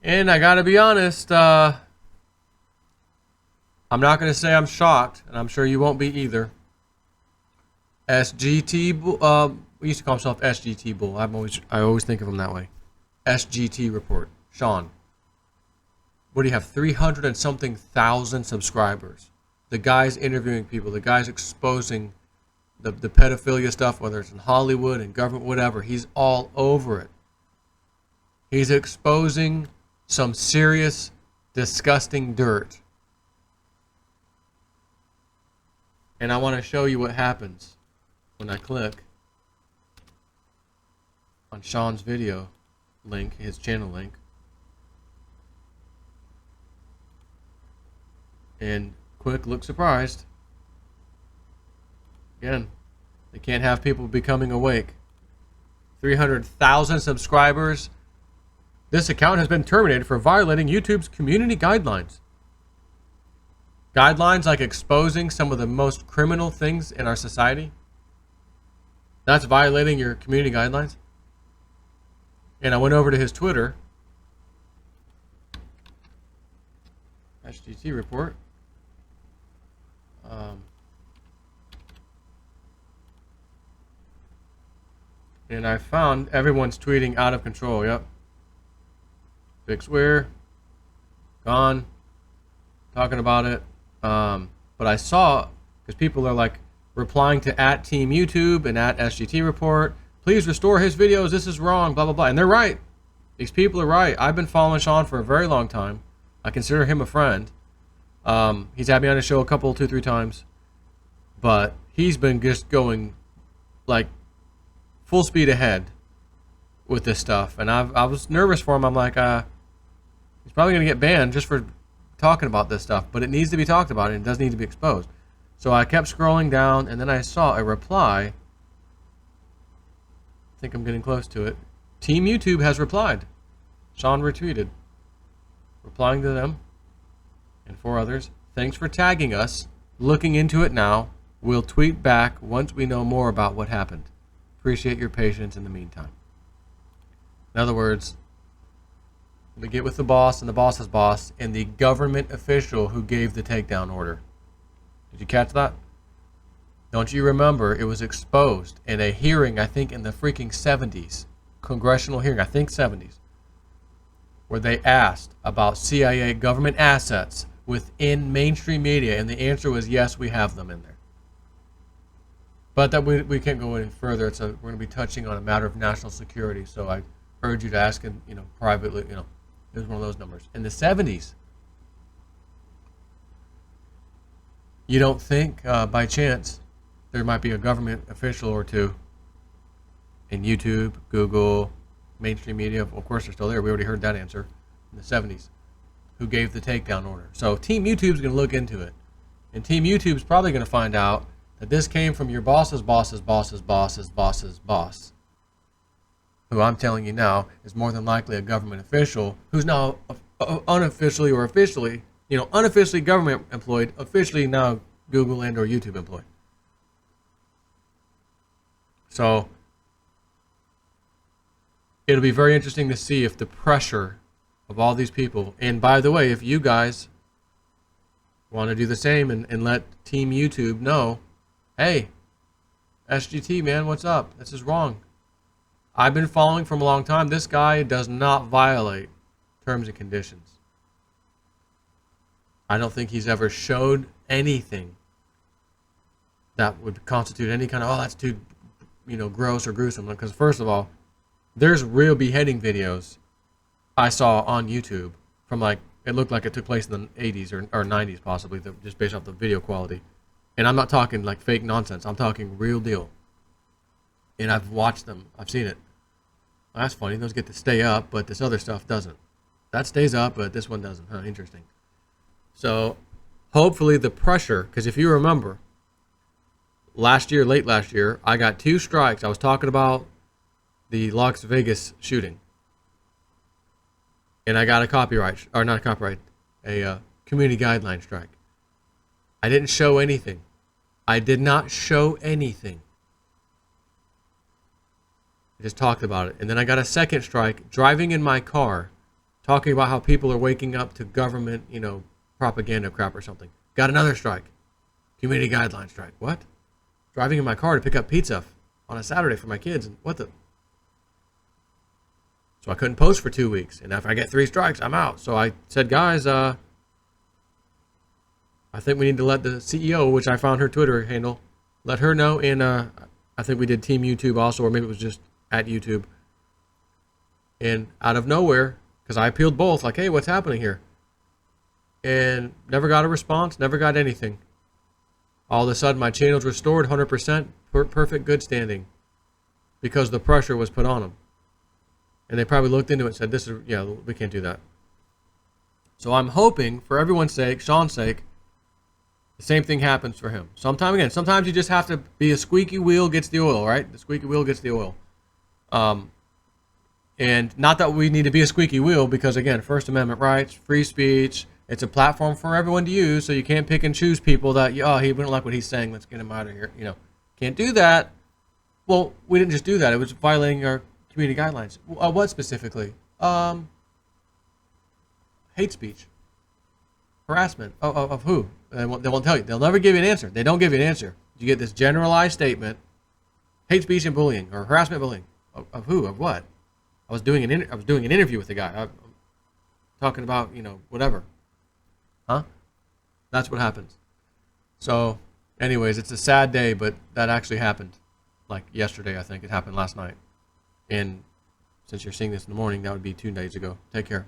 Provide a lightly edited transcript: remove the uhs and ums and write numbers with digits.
And I gotta be honest, I'm not gonna say I'm shocked, and I'm sure you won't be either. SGT, we used to call himself SGT Bull. I always think of him that way. SGTReport, Sean. What do you have? 300 and something thousand subscribers. The guy's interviewing people. The guy's exposing the pedophilia stuff, whether it's in Hollywood and government, whatever. He's all over it. He's exposing some serious, disgusting dirt. And I want to show you what happens when I click on Sean's video link, his channel link. And quick, look surprised. Again, they can't have people becoming awake. 300,000 subscribers. This account has been terminated for violating YouTube's community guidelines. Guidelines like exposing some of the most criminal things in our society. That's violating your community guidelines. And I went over to his Twitter. SGTReport. And I found everyone's tweeting out of control. Yep. Fix where? Gone. Talking about it. But I saw, because people are like replying to @Team YouTube and @SGTReport. Please restore his videos. This is wrong. Blah, blah, blah. And they're right. These people are right. I've been following Sean for a very long time. I consider him a friend. He's had me on his show a couple, 2, 3 times. But he's been just going like full speed ahead with this stuff. And I was nervous for him. I'm like, he's probably going to get banned just for talking about this stuff. But it needs to be talked about and it does need to be exposed. So I kept scrolling down and then I saw a reply. I think I'm getting close to it. Team YouTube has replied. Sean retweeted. Replying to them and 4 others. Thanks for tagging us. Looking into it now. We'll tweet back once we know more about what happened. Appreciate your patience in the meantime. In other words, we get with the boss and the boss's boss and the government official who gave the takedown order. Did you catch that? Don't you remember it was exposed in a hearing, I think in the freaking 70s, congressional hearing, I think 70s, where they asked about CIA government assets within mainstream media, and the answer was yes, we have them in there. But that we can't go any further. We're going to be touching on a matter of national security, so I urge you to ask him, privately, it was one of those numbers. In the 70s, you don't think by chance there might be a government official or two in YouTube, Google, mainstream media, of course they're still there, we already heard that answer, in the 70s, who gave the takedown order. So Team YouTube's going to look into it. And Team YouTube's probably going to find out that this came from your boss's boss's boss's boss's boss's boss, who I'm telling you now is more than likely a government official who's now unofficially or officially, unofficially government employed, officially now Google and or YouTube employed. So it'll be very interesting to see if the pressure of all these people, and by the way, if you guys want to do the same and let Team YouTube know, hey, SGT, man, what's up? This is wrong. I've been following from a long time. This guy does not violate terms and conditions. I don't think he's ever showed anything that would constitute any kind of, that's too, gross or gruesome. Because first of all, there's real beheading videos I saw on YouTube from it looked like it took place in the 80s or 90s possibly, just based off the video quality. And I'm not talking like fake nonsense. I'm talking real deal. And I've watched them. I've seen it. Well, that's funny. Those get to stay up, but this other stuff doesn't. That stays up, but this one doesn't. Huh, interesting. So hopefully the pressure, because if you remember, late last year, I got 2 strikes. I was talking about the Las Vegas shooting. And I got a community guideline strike. I didn't show anything. I did not show anything. I just talked about it. And then I got a second strike driving in my car talking about how people are waking up to government, propaganda crap or something. Got another strike. Community guideline strike. What? Driving in my car to pick up pizza on a Saturday for my kids. And what the? So I couldn't post for 2 weeks. And if I get 3 strikes, I'm out. So I said, guys, I think we need to let the CEO, which I found her Twitter handle, let her know. And I think we did Team YouTube also, or maybe it was just at YouTube. And out of nowhere, because I appealed both, like, hey, what's happening here? And never got a response, never got anything. All of a sudden, my channel's restored 100%, perfect good standing, because the pressure was put on them. And they probably looked into it and said, we can't do that. So I'm hoping, for everyone's sake, Sean's sake, the same thing happens for him. Sometimes you just have to be a squeaky wheel gets the oil, right? The squeaky wheel gets the oil. And not that we need to be a squeaky wheel, because again, First Amendment rights, free speech, it's a platform for everyone to use, so you can't pick and choose people that, he wouldn't like what he's saying, let's get him out of here. Can't do that. Well, we didn't just do that. It was violating our community guidelines. What specifically? Hate speech. Harassment. Of who? They won't tell you. They'll never give you an answer. They don't give you an answer. You get this generalized statement, hate speech and bullying, or harassment bullying. Of who? Of what? I was doing an interview with the guy. I'm talking about, whatever. Huh? That's what happens. So, anyways, it's a sad day, but that actually happened. Like yesterday, I think. It happened last night. And since you're seeing this in the morning, that would be 2 days ago. Take care.